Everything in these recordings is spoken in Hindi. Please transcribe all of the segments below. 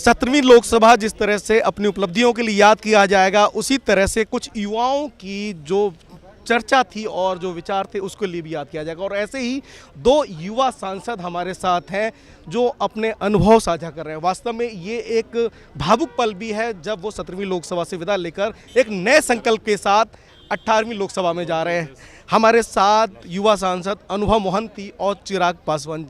17वीं लोकसभा जिस तरह से अपनी उपलब्धियों के लिए याद किया जाएगा, उसी तरह से कुछ युवाओं की जो चर्चा थी और जो विचार थे उसके लिए भी याद किया जाएगा। और ऐसे ही दो युवा सांसद हमारे साथ हैं जो अपने अनुभव साझा कर रहे हैं। वास्तव में ये एक भावुक पल भी है जब वो 17वीं लोकसभा से विदा लेकर एक नए संकल्प के साथ 18वीं लोकसभा में जा रहे हैं। हमारे साथ युवा सांसद अनुभव मोहंती और चिराग पासवान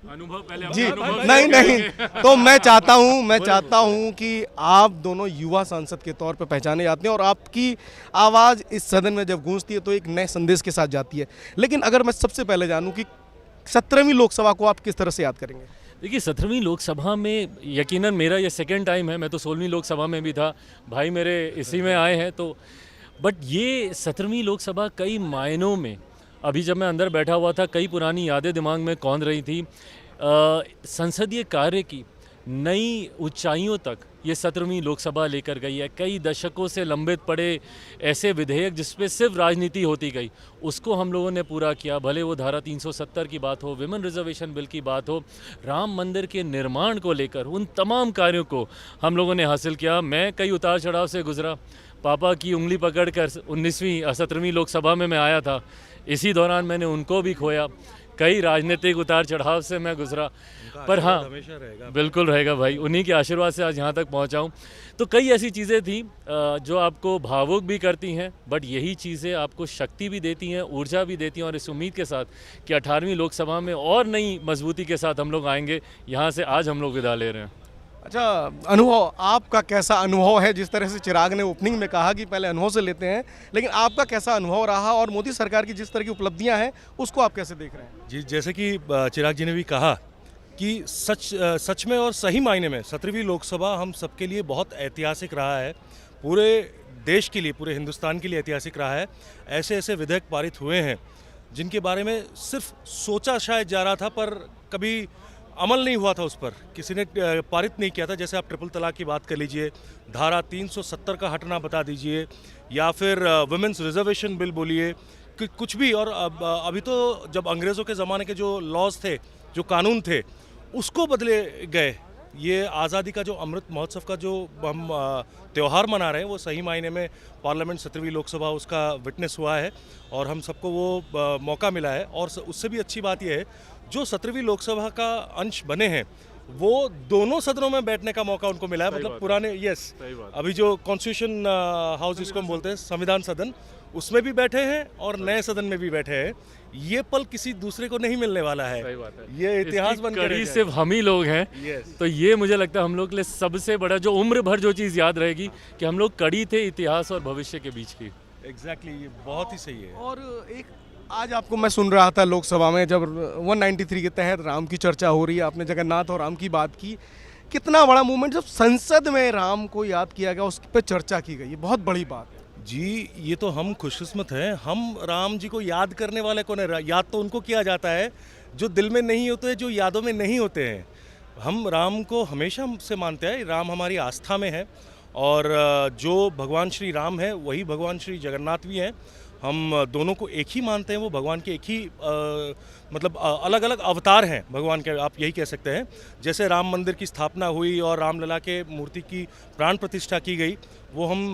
अनुभव पहले जी। अनुभव नहीं तो मैं चाहता हूं कि आप दोनों युवा सांसद के तौर पर पहचाने जाते हैं और आपकी आवाज़ इस सदन में जब गूंजती है तो एक नए संदेश के साथ जाती है। लेकिन अगर मैं सबसे पहले जानूं कि 17वीं लोकसभा को आप किस तरह से याद करेंगे? देखिए 17वीं लोकसभा में यकीनन मेरा ये सेकंड टाइम है। मैं तो 16वीं लोकसभा में भी था, भाई मेरे इसी में आए हैं। तो बट ये 17वीं लोकसभा कई मायनों में, अभी जब मैं अंदर बैठा हुआ था कई पुरानी यादें दिमाग में कौंध रही थी। संसदीय कार्य की नई ऊंचाइयों तक ये 17वीं लोकसभा लेकर गई है। कई दशकों से लंबित पड़े ऐसे विधेयक जिस पे सिर्फ राजनीति होती गई, उसको हम लोगों ने पूरा किया। भले वो धारा 370 की बात हो, विमेन रिजर्वेशन बिल की बात हो, राम मंदिर के निर्माण को लेकर उन तमाम कार्यों को हम लोगों ने हासिल किया। मैं कई उतार चढ़ाव से गुजरा। पापा की उंगली पकड़कर 17वीं लोकसभा में मैं आया था। इसी दौरान मैंने उनको भी खोया। कई राजनीतिक उतार चढ़ाव से मैं गुजरा, पर हाँ बिल्कुल रहेगा भाई, उन्हीं के आशीर्वाद से आज यहाँ तक पहुँचा हूँ। तो कई ऐसी चीज़ें थी जो आपको भावुक भी करती हैं, बट यही चीज़ें आपको शक्ति भी देती हैं, ऊर्जा भी देती हैं। और इस उम्मीद के साथ कि 18वीं लोकसभा में और नई मजबूती के साथ हम लोग आएंगे। यहाँ से आज हम लोग विदा ले रहे हैं। अच्छा अनुभव, आपका कैसा अनुभव है? जिस तरह से चिराग ने ओपनिंग में कहा कि पहले अनुभव से लेते हैं, लेकिन आपका कैसा अनुभव रहा और मोदी सरकार की जिस तरह की उपलब्धियां हैं उसको आप कैसे देख रहे हैं? जी, जैसे कि चिराग जी ने भी कहा कि सच में और सही मायने में 17वीं लोकसभा हम सबके लिए बहुत ऐतिहासिक रहा है। पूरे देश के लिए, पूरे हिंदुस्तान के लिए ऐतिहासिक रहा है। ऐसे ऐसे विधेयक पारित हुए हैं जिनके बारे में सिर्फ सोचा शायद जा रहा था, पर कभी अमल नहीं हुआ था, उस पर किसी ने पारित नहीं किया था। जैसे आप ट्रिपल तलाक की बात कर लीजिए, धारा 370 का हटना बता दीजिए, या फिर वुमेन्स रिजर्वेशन बिल बोलिए, कि कुछ भी। और अभी तो जब अंग्रेज़ों के ज़माने के जो लॉज थे, जो कानून थे, उसको बदले गए। ये आज़ादी का जो अमृत महोत्सव का जो हम त्यौहार मना रहे हैं, वो सही मायने में पार्लियामेंट 17वीं लोकसभा उसका विटनेस हुआ है और हम सबको वो मौका मिला है। और उससे भी अच्छी बात यह है, जो 17वीं लोकसभा का अंश बने हैं वो दोनों सदनों में बैठने का मौका उनको मिला है। मतलब पुराने अभी जो कॉन्स्टिट्यूशन हाउस जिसको हम बोलते हैं, संविधान सदन, उसमें भी बैठे हैं और नए सदन में भी बैठे हैं। ये पल किसी दूसरे को नहीं मिलने वाला है। ये इतिहास बनकर सिर्फ हम ही लोग हैं। तो ये मुझे लगता है हम लोग के लिए सबसे बड़ा, जो उम्र भर जो चीज़ याद रहेगी कि हम लोग कड़ी थे इतिहास और भविष्य के बीच की। एग्जैक्टली, ये बहुत ही सही है। और एक आज आपको मैं सुन रहा था लोकसभा में जब 193 के तहत राम की चर्चा हो रही है, आपने जगन्नाथ और राम की बात की। कितना बड़ा मूवमेंट जब संसद में राम को याद किया गया, उस पर चर्चा की गई, ये बहुत बड़ी बात है। जी, ये तो हम खुशकिस्मत हैं। हम राम जी को याद करने वाले कौन है? याद तो उनको किया जाता है जो दिल में नहीं होते, जो यादों में नहीं होते हैं। हम राम को हमेशा से मानते हैं। राम हमारी आस्था में है और जो भगवान श्री राम है वही भगवान श्री जगन्नाथ भी हैं। हम दोनों को एक ही मानते हैं। वो भगवान के एक ही मतलब अलग अलग अवतार हैं भगवान के, आप यही कह सकते हैं। जैसे राम मंदिर की स्थापना हुई और रामलला के मूर्ति की प्राण प्रतिष्ठा की गई, वो हम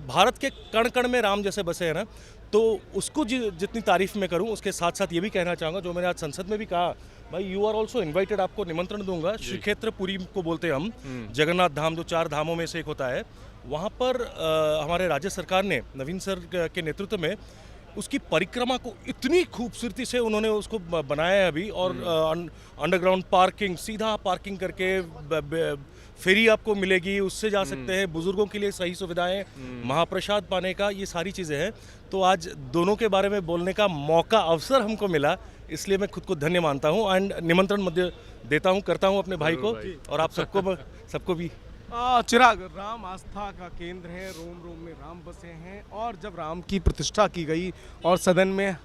भारत के कण कण में राम जैसे बसे हैं ना, तो उसको जितनी तारीफ मैं करूं, उसके साथ साथ ये भी कहना चाहूँगा, जो मैंने आज संसद में भी कहा, भाई यू आर ऑल्सो इन्वाइटेड, आपको निमंत्रण दूंगा। श्री क्षेत्र पुरी को बोलते हैं हम, जगन्नाथ धाम जो 4 धामों में से एक होता है, वहाँ पर हमारे राज्य सरकार ने नवीन सर के नेतृत्व में उसकी परिक्रमा को इतनी खूबसूरती से उन्होंने उसको बनाया है अभी। और अंडरग्राउंड पार्किंग, सीधा पार्किंग करके फेरी आपको मिलेगी, उससे जा सकते हैं। बुजुर्गों के लिए सही सुविधाएं, महाप्रसाद पाने का, ये सारी चीज़ें हैं। तो आज दोनों के बारे में बोलने का मौका, अवसर हमको मिला, इसलिए मैं खुद को धन्य मानता हूँ। एंड निमंत्रण मध्य देता हूँ, करता हूँ अपने भाई को और आप सबको भी। चिराग, राम आस्था का केंद्र है, रोम रोम में राम बसे हैं, और जब राम की प्रतिष्ठा की गई और सदन में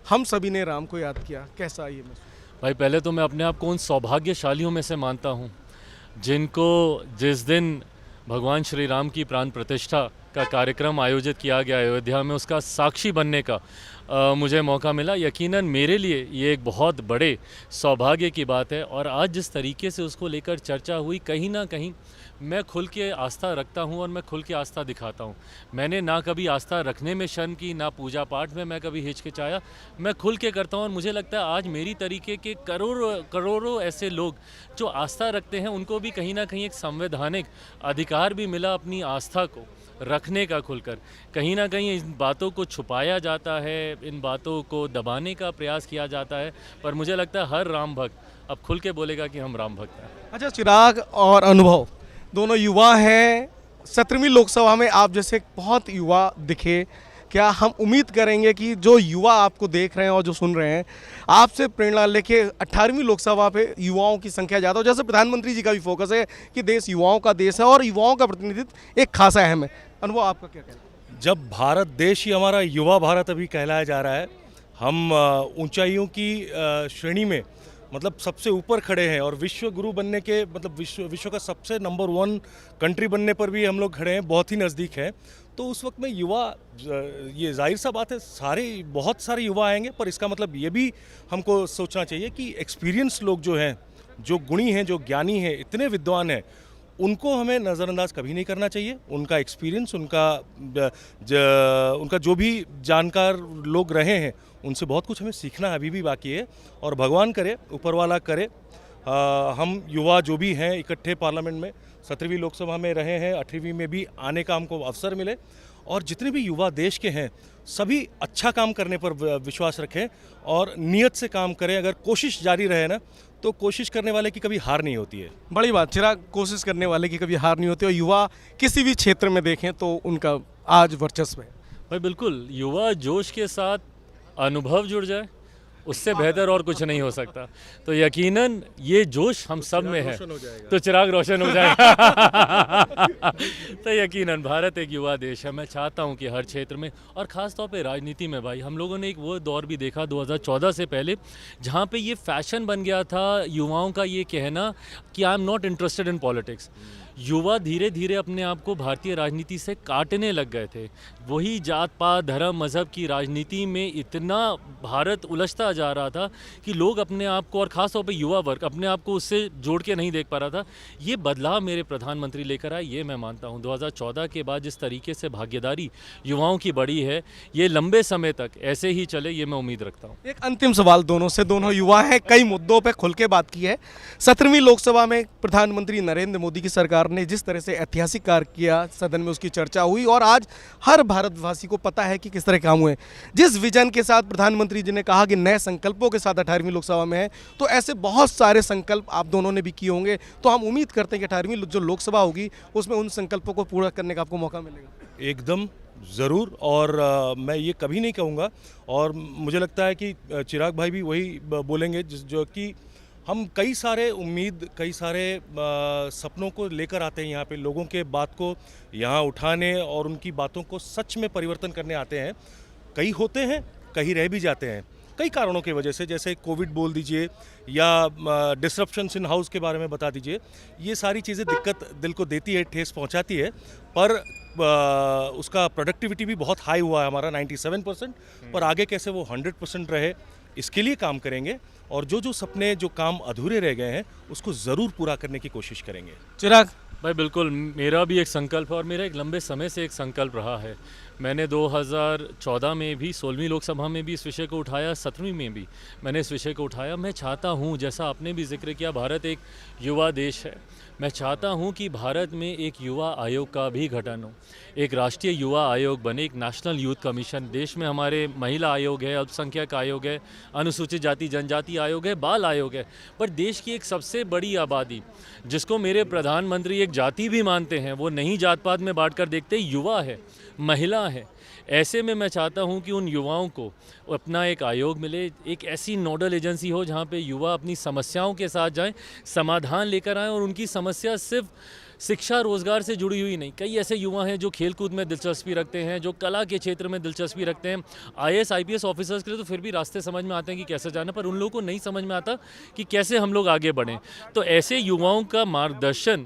हम सभी ने राम को याद किया, कैसा ये महसूस? भाई पहले तो मैं अपने आप को उन सौभाग्यशालियों में से मानता हूँ जिनको जिस दिन भगवान श्री राम की प्राण प्रतिष्ठा का कार्यक्रम आयोजित किया गया अयोध्या में, उसका साक्षी बनने का मुझे मौका मिला। यकीनन मेरे लिए ये एक बहुत बड़े सौभाग्य की बात है। और आज जिस तरीके से उसको लेकर चर्चा हुई, कहीं ना कहीं मैं खुल के आस्था रखता हूँ और मैं खुल के आस्था दिखाता हूँ। मैंने ना कभी आस्था रखने में शर्म की, ना पूजा पाठ में मैं कभी हिचकिचाया। मैं खुल के करता हूँ और मुझे लगता है आज मेरी तरीके के करोड़ों ऐसे लोग जो आस्था रखते हैं, उनको भी कहीं ना कहीं एक संवैधानिक अधिकार भी मिला अपनी आस्था को रखने का खुलकर। कहीं ना कहीं इन बातों को छुपाया जाता है, इन बातों को दबाने का प्रयास किया जाता है, पर मुझे लगता है हर राम भक्त अब खुल के बोलेगा कि हम राम भक्त हैं। अच्छा, चिराग और अनुभव दोनों युवा हैं। 17वीं लोकसभा में आप जैसे बहुत युवा दिखे, क्या हम उम्मीद करेंगे कि जो युवा आपको देख रहे हैं और जो सुन रहे हैं, आपसे प्रेरणा लेके 18वीं लोकसभा पे युवाओं की संख्या ज़्यादा हो? जैसे प्रधानमंत्री जी का भी फोकस है कि देश युवाओं का देश है और युवाओं का प्रतिनिधित्व एक खासा अहम है। अनुभव, आपका क्या कहना है? जब भारत देश ही हमारा युवा भारत अभी कहलाया जा रहा है, हम ऊंचाइयों की श्रेणी में मतलब सबसे ऊपर खड़े हैं और विश्व गुरु बनने के मतलब विश्व का सबसे नंबर 1 कंट्री बनने पर भी हम लोग खड़े हैं, बहुत ही नज़दीक हैं। तो उस वक्त में युवा, ये जाहिर सा बात है, बहुत सारे युवा आएंगे, पर इसका मतलब ये भी हमको सोचना चाहिए कि एक्सपीरियंस लोग जो हैं, जो गुणी हैं, जो ज्ञानी हैं, इतने विद्वान हैं, उनको हमें नज़रअंदाज कभी नहीं करना चाहिए। उनका एक्सपीरियंस, उनका जो भी जानकार लोग रहे हैं, उनसे बहुत कुछ हमें सीखना अभी भी बाकी है। और भगवान करे, ऊपर वाला करे, हम युवा जो भी हैं इकट्ठे पार्लियामेंट में 17वीं लोकसभा में रहे हैं, 18वीं में भी आने का हमको अवसर मिले, और जितने भी युवा देश के हैं सभी अच्छा काम करने पर विश्वास रखें और नियत से काम करें। अगर कोशिश जारी रहे ना, तो कोशिश करने वाले की कभी हार नहीं होती है। बड़ी बात चिराग, कोशिश करने वाले की कभी हार नहीं होती। और युवा किसी भी क्षेत्र में देखें तो उनका आज वर्चस्व है। भाई बिल्कुल, युवा जोश के साथ अनुभव जुड़ जाए, उससे बेहतर और कुछ नहीं हो सकता। तो यकीनन ये जोश हम सब में है, तो चिराग रोशन हो जाएगा। तो यकीनन भारत एक युवा देश है। मैं चाहता हूं कि हर क्षेत्र में, और ख़ास तौर पे राजनीति में, भाई हम लोगों ने एक वो दौर भी देखा 2014 से पहले, जहां पे ये फैशन बन गया था युवाओं का ये कहना कि I am not interested in politics. युवा धीरे धीरे अपने आप को भारतीय राजनीति से काटने लग गए थे। वही जात पात धर्म मज़हब की राजनीति में इतना भारत उलझता जा रहा था कि लोग अपने आप को, और ख़ास तौर पे युवा वर्ग, अपने आप को उससे जोड़ के नहीं देख पा रहा था। ये बदलाव मेरे प्रधानमंत्री लेकर आए, ये मैं मानता हूँ। 2014 के बाद जिस तरीके से भागीदारी युवाओं की बढ़ी है, ये लंबे समय तक ऐसे ही चले, ये मैं उम्मीद रखता हूँ। एक अंतिम सवाल दोनों से, दोनों युवा हैं, कई मुद्दों पर खुल के बात की है। 17वीं लोकसभा में प्रधानमंत्री नरेंद्र मोदी की सरकार ने जिस तरह से ऐतिहासिक कार्य किया, सदन में उसकी चर्चा हुई और आज हर भारतवासी को पता है कि किस तरह काम हुए। जिस विजन के साथ प्रधानमंत्री जी ने कहा कि नए संकल्पों के साथ 18वीं लोकसभा में है, तो ऐसे बहुत सारे संकल्प आप दोनों ने भी किए होंगे। तो हम उम्मीद करते हैं कि 18वीं जो लोकसभा होगी उसमें उन संकल्पों को पूरा करने का आपको मौका मिलेगा। एकदम ज़रूर। और मैं ये कभी नहीं कहूँगा, और मुझे लगता है कि चिराग भाई भी वही बोलेंगे, जो कि हम कई सारे उम्मीद, कई सारे सपनों को लेकर आते हैं यहाँ पे, लोगों के बात को यहाँ उठाने और उनकी बातों को सच में परिवर्तन करने आते हैं। कई होते हैं, कहीं रह भी जाते हैं कई कारणों की वजह से, जैसे कोविड बोल दीजिए या डिसरप्शंस इन हाउस के बारे में बता दीजिए। ये सारी चीज़ें दिक्कत दिल को देती है, ठेस पहुँचाती है, पर उसका प्रोडक्टिविटी भी बहुत हाई हुआ है हमारा 97%। पर आगे कैसे वो 100% रहे, इसके लिए काम करेंगे। और जो सपने, जो काम अधूरे रह गए हैं, उसको ज़रूर पूरा करने की कोशिश करेंगे। चिराग भाई बिल्कुल, मेरा भी एक संकल्प है और मेरा एक लंबे समय से एक संकल्प रहा है। मैंने 2014 में भी 16वीं लोकसभा में भी इस विषय को उठाया, 17वीं में भी मैंने इस विषय को उठाया। मैं चाहता हूं, जैसा आपने भी जिक्र किया, भारत एक युवा देश है। मैं चाहता हूं कि भारत में एक युवा आयोग का भी गठन हो, एक राष्ट्रीय युवा आयोग बने, एक नेशनल यूथ कमीशन। देश में हमारे महिला आयोग है, अल्पसंख्यक आयोग है, अनुसूचित जाति जनजाति आयोग है, बाल आयोग है, पर देश की एक सबसे बड़ी आबादी, जिसको मेरे प्रधानमंत्री एक जाति भी मानते हैं, वो नहीं जात पात में बांट कर देखते, युवा है, महिला है। ऐसे में मैं चाहता हूं कि उन युवाओं को अपना एक आयोग मिले, एक ऐसी नोडल एजेंसी हो जहां पे युवा अपनी समस्याओं के साथ जाएं, समाधान लेकर आएं, और उनकी समस्या सिर्फ शिक्षा रोजगार से जुड़ी हुई नहीं। कई ऐसे युवा हैं जो खेलकूद में दिलचस्पी रखते हैं, जो कला के क्षेत्र में दिलचस्पी रखते हैं। आईएएस आईपीएस ऑफिसर्स के लिए तो फिर भी रास्ते समझ में आते हैं कि कैसे जाना, पर उन लोगों को नहीं समझ में आता कि कैसे हम लोग आगे बढ़ें। तो ऐसे युवाओं का मार्गदर्शन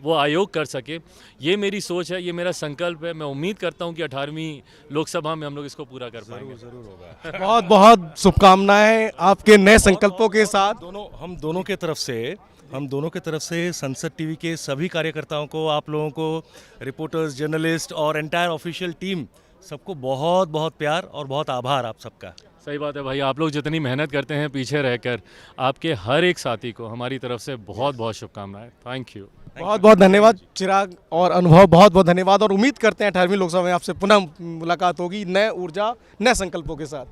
वो आयोग कर सके, ये मेरी सोच है, ये मेरा संकल्प है। मैं उम्मीद करता हूँ कि 18वीं लोकसभा में हम लोग इसको पूरा कर पाएंगे। जरूर होगा। बहुत बहुत शुभकामनाएं आपके नए संकल्पों के साथ। हम दोनों के तरफ से संसद टीवी के सभी कार्यकर्ताओं को, आप लोगों को, रिपोर्टर्स, जर्नलिस्ट और एंटायर ऑफिशियल टीम, सबको बहुत बहुत प्यार और बहुत आभार आप सबका। सही बात है भाई, आप लोग जितनी मेहनत करते हैं पीछे रहकर, आपके हर एक साथी को हमारी तरफ से बहुत बहुत शुभकामनाएं। Thank you. बहुत बहुत धन्यवाद चिराग और अनुभव, बहुत बहुत धन्यवाद, और उम्मीद करते हैं 18वीं लोकसभा में आपसे पुनः मुलाकात होगी नए ऊर्जा, नए संकल्पों के साथ।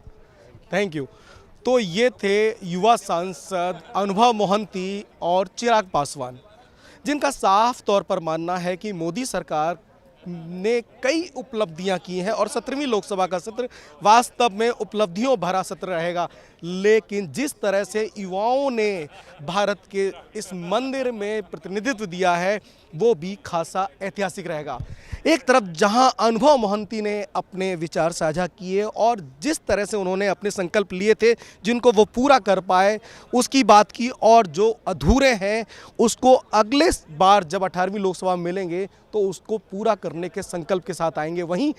Thank you. तो ये थे युवा सांसद अनुभव मोहंती और चिराग पासवान, जिनका साफ तौर पर मानना है कि मोदी सरकार ने कई उपलब्धियां की हैं और 17वीं लोकसभा का सत्र वास्तव में उपलब्धियों भरा सत्र रहेगा। लेकिन जिस तरह से युवाओं ने भारत के इस मंदिर में प्रतिनिधित्व दिया है, वो भी खासा ऐतिहासिक रहेगा। एक तरफ जहां अनुभव मोहंती ने अपने विचार साझा किए और जिस तरह से उन्होंने अपने संकल्प लिए थे जिनको वो पूरा कर पाए उसकी बात की, और जो अधूरे हैं उसको अगले बार जब 18वीं लोकसभा में मिलेंगे तो उसको पूरा करने के संकल्प के साथ आएंगे। वहीं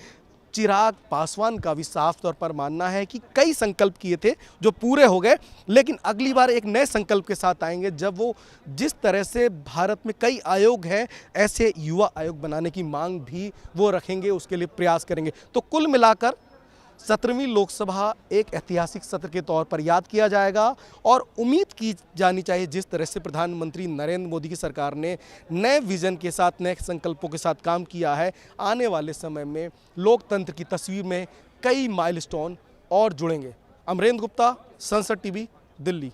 चिराग पासवान का भी साफ तौर पर मानना है कि कई संकल्प किए थे जो पूरे हो गए, लेकिन अगली बार एक नए संकल्प के साथ आएंगे जब वो जिस तरह से भारत में कई आयोग हैं, ऐसे युवा आयोग बनाने की मांग भी वो रखेंगे, उसके लिए प्रयास करेंगे। तो कुल मिलाकर 17वीं लोकसभा एक ऐतिहासिक सत्र के तौर पर याद किया जाएगा और उम्मीद की जानी चाहिए जिस तरह से प्रधानमंत्री नरेंद्र मोदी की सरकार ने नए विजन के साथ, नए संकल्पों के साथ काम किया है, आने वाले समय में लोकतंत्र की तस्वीर में कई माइलस्टोन और जुड़ेंगे। अमरेंद्र गुप्ता, संसद टीवी, दिल्ली।